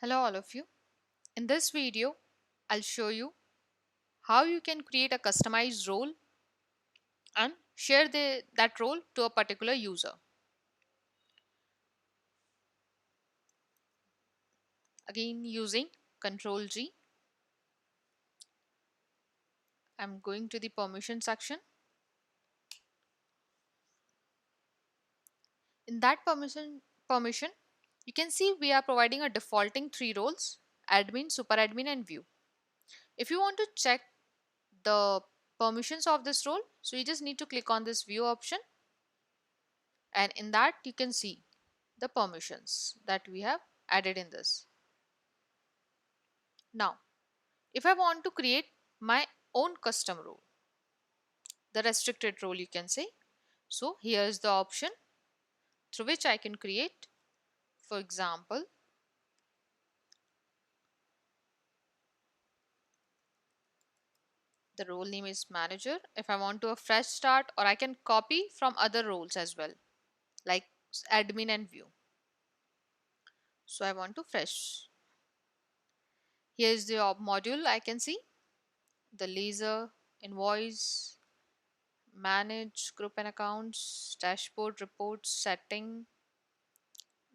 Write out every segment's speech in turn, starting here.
Hello all of you. In this video, I'll show you how you can create a customized role and share that role to a particular user. Again, using Ctrl G, I'm going to the permission section. In that permission, you can see we are providing a defaulting three roles: admin, super admin, and view. If you want to check the permissions of this role, so you just need to click on this view option, and in that you can see the permissions that we have added in this. Now, if I want to create my own custom role, the restricted role you can say, so here is the option through which I can create. For example, the role name is manager. If I want to a fresh start, or I can copy from other roles as well, like admin and view. So I want to fresh. Here is the module I can see, the laser, invoice, manage group and accounts, dashboard, reports, setting.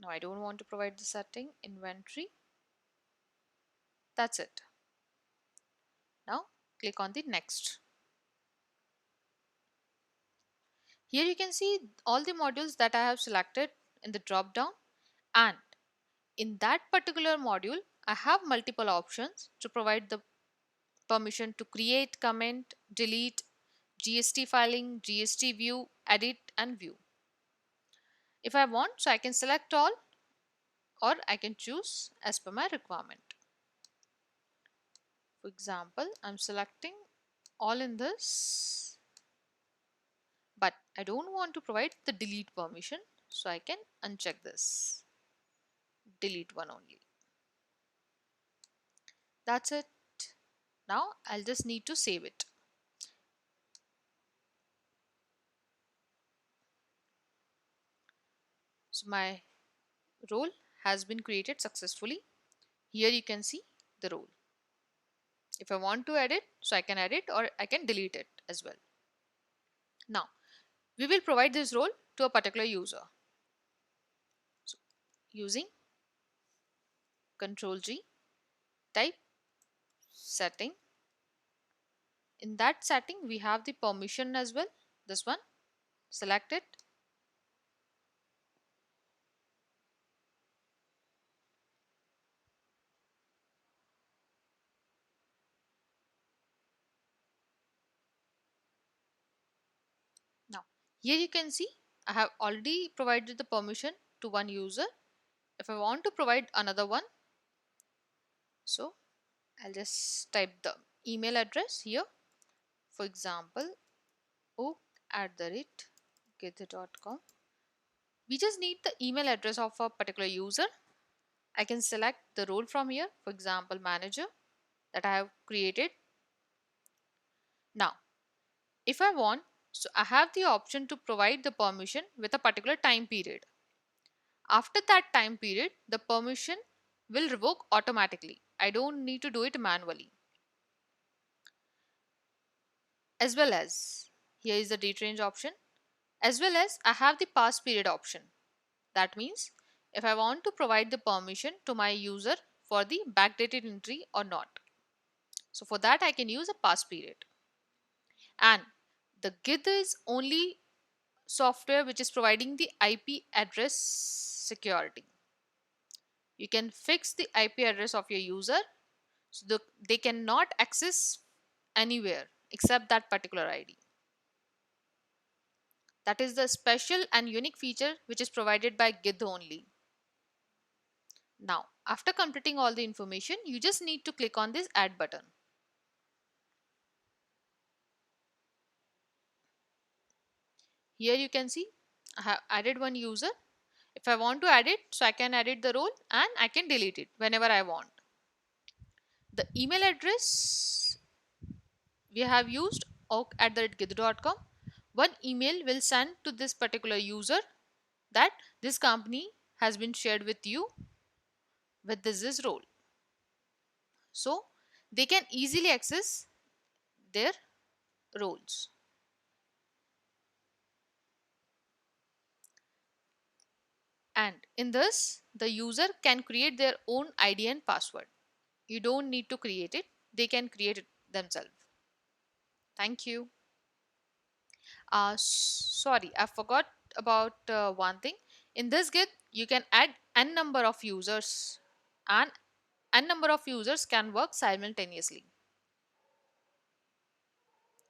No, I don't want to provide the setting, inventory. That's it. Now click on the next. Here you can see all the modules that I have selected in the drop down, and in that particular module I have multiple options to provide the permission to create, comment, delete, GST filing, GST view, edit and view. If I want, so I can select all, or I can choose as per my requirement. For example, I'm selecting all in this, but I don't want to provide the delete permission, so I can uncheck this, delete one only. That's it. Now I'll just need to save it. So my role has been created successfully. Here you can see the role. If I want to edit, so I can edit, or I can delete it as well. Now we will provide this role to a particular user. So using Ctrl G, type setting. In that setting we have the permission as well, this one, select it. Now here you can see I have already provided the permission to one user. If I want to provide another one, so I'll just type the email address here. For example, oak@github.com. We just need the email address of a particular user. I can select the role from here, for example manager, that I have created. Now if I want, so I have the option to provide the permission with a particular time period. After that time period, the permission will revoke automatically. I don't need to do it manually. As well as, here is the date range option, as well as I have the pass period option. That means if I want to provide the permission to my user for the backdated entry or not. So for that I can use a pass period. And the Git is only software which is providing the IP address security. You can fix the IP address of your user, so they cannot access anywhere except that particular ID. That is the special and unique feature which is provided by Git only. Now after completing all the information, you just need to click on this add button. Here you can see I have added one user. If I want to add it, so I can edit the role and I can delete it whenever I want. The email address we have used oak@github.com. One email will send to this particular user that this company has been shared with you with this role. So they can easily access their roles. And in this, the user can create their own ID and password. You don't need to create it, they can create it themselves. Thank you. Sorry, I forgot about one thing. In this Git, you can add n number of users, and n number of users can work simultaneously.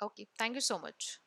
Okay, thank you so much.